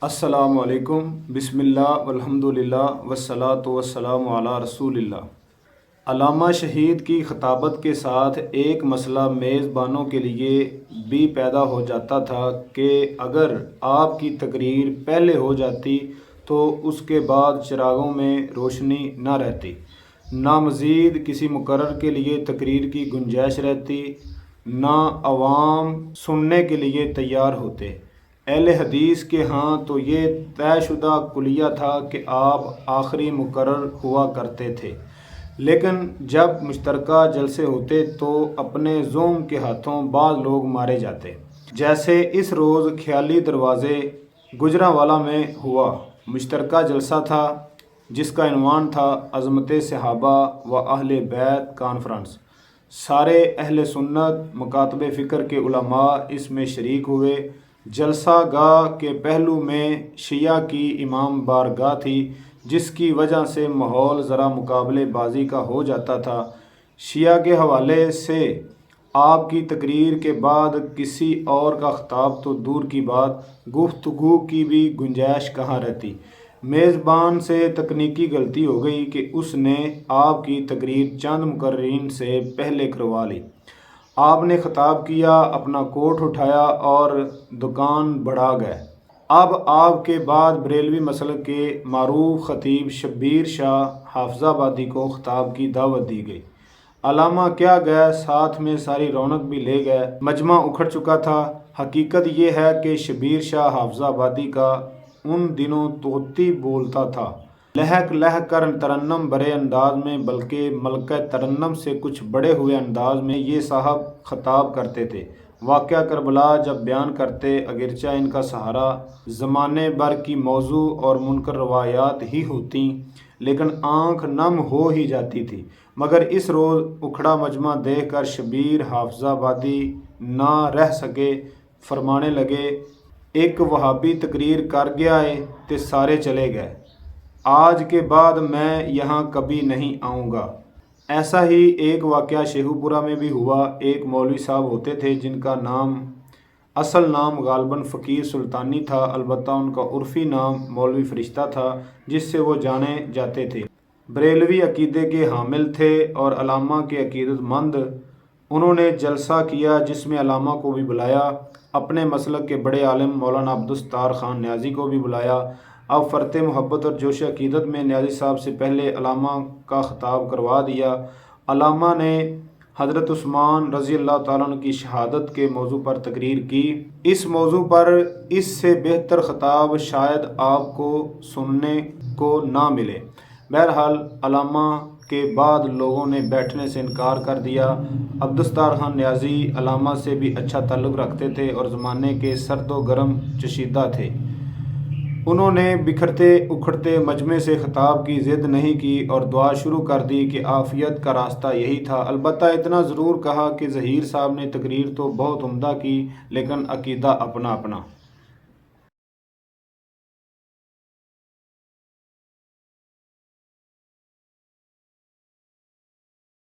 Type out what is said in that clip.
السلام علیکم، بسم اللہ والحمدللہ والصلاۃ والسلام علی رسول اللہ۔ علامہ شہید کی خطابت کے ساتھ ایک مسئلہ میزبانوں کے لیے بھی پیدا ہو جاتا تھا کہ اگر آپ کی تقریر پہلے ہو جاتی تو اس کے بعد چراغوں میں روشنی نہ رہتی، نہ مزید کسی مقرر کے لیے تقریر کی گنجائش رہتی، نہ عوام سننے کے لیے تیار ہوتے۔ اہل حدیث کے ہاں تو یہ طے شدہ کلیہ تھا کہ آپ آخری مقرر ہوا کرتے تھے، لیکن جب مشترکہ جلسے ہوتے تو اپنے زوم کے ہاتھوں بعض لوگ مارے جاتے، جیسے اس روز خیالی دروازے گجرانوالہ میں ہوا۔ مشترکہ جلسہ تھا جس کا عنوان تھا عظمت صحابہ و اہل بیت کانفرنس۔ سارے اہل سنت مکاتب فکر کے علماء اس میں شریک ہوئے۔ جلسہ گاہ کے پہلو میں شیعہ کی امام بارگاہ تھی، جس کی وجہ سے ماحول ذرا مقابلے بازی کا ہو جاتا تھا۔ شیعہ کے حوالے سے آپ کی تقریر کے بعد کسی اور کا خطاب تو دور کی بات، گفتگو کی بھی گنجائش کہاں رہتی۔ میزبان سے تکنیکی غلطی ہو گئی کہ اس نے آپ کی تقریر چند مقررین سے پہلے کروا لی۔ آپ نے خطاب کیا، اپنا کوٹ اٹھایا اور دکان بڑھا گئے۔ اب آپ کے بعد بریلوی مسلک کے معروف خطیب شبیر شاہ حافظ آبادی کو خطاب کی دعوت دی گئی۔ علامہ کیا گئے، ساتھ میں ساری رونق بھی لے گئے۔ مجمع اکھڑ چکا تھا۔ حقیقت یہ ہے کہ شبیر شاہ حافظ آبادی کا ان دنوں طوطی بولتا تھا، لہک لہک کر ترنم برے انداز میں، بلکہ ملکہ ترنم سے کچھ بڑے ہوئے انداز میں یہ صاحب خطاب کرتے تھے۔ واقعہ کربلا جب بیان کرتے، اگرچہ ان کا سہارا زمانے بھر کی موضوع اور منکر روایات ہی ہوتیں، لیکن آنکھ نم ہو ہی جاتی تھی۔ مگر اس روز اکھڑا مجمع دیکھ کر شبیر حافظ آبادی نہ رہ سکے، فرمانے لگے، ایک وہابی تقریر کر گیا ہے تے سارے چلے گئے، آج کے بعد میں یہاں کبھی نہیں آؤں گا۔ ایسا ہی ایک واقعہ شیخو پورہ میں بھی ہوا۔ ایک مولوی صاحب ہوتے تھے جن کا اصل نام غالباً فقیر سلطانی تھا، البتہ ان کا عرفی نام مولوی فرشتہ تھا، جس سے وہ جانے جاتے تھے۔ بریلوی عقیدے کے حامل تھے اور علامہ کے عقیدت مند۔ انہوں نے جلسہ کیا جس میں علامہ کو بھی بلایا، اپنے مسلک کے بڑے عالم مولانا عبدالستار خان نیازی کو بھی بلایا۔ اب فرط محبت اور جوش عقیدت میں نیازی صاحب سے پہلے علامہ کا خطاب کروا دیا۔ علامہ نے حضرت عثمان رضی اللہ تعالیٰ عنہ کی شہادت کے موضوع پر تقریر کی۔ اس موضوع پر اس سے بہتر خطاب شاید آپ کو سننے کو نہ ملے۔ بہرحال علامہ کے بعد لوگوں نے بیٹھنے سے انکار کر دیا۔ عبدالستار خان نیازی علامہ سے بھی اچھا تعلق رکھتے تھے اور زمانے کے سرد و گرم چشیدہ تھے۔ انہوں نے بکھرتے اکھڑتے مجمع سے خطاب کی ضد نہیں کی اور دعا شروع کر دی کہ عافیت کا راستہ یہی تھا۔ البتہ اتنا ضرور کہا کہ ظہیر صاحب نے تقریر تو بہت عمدہ کی، لیکن عقیدہ اپنا اپنا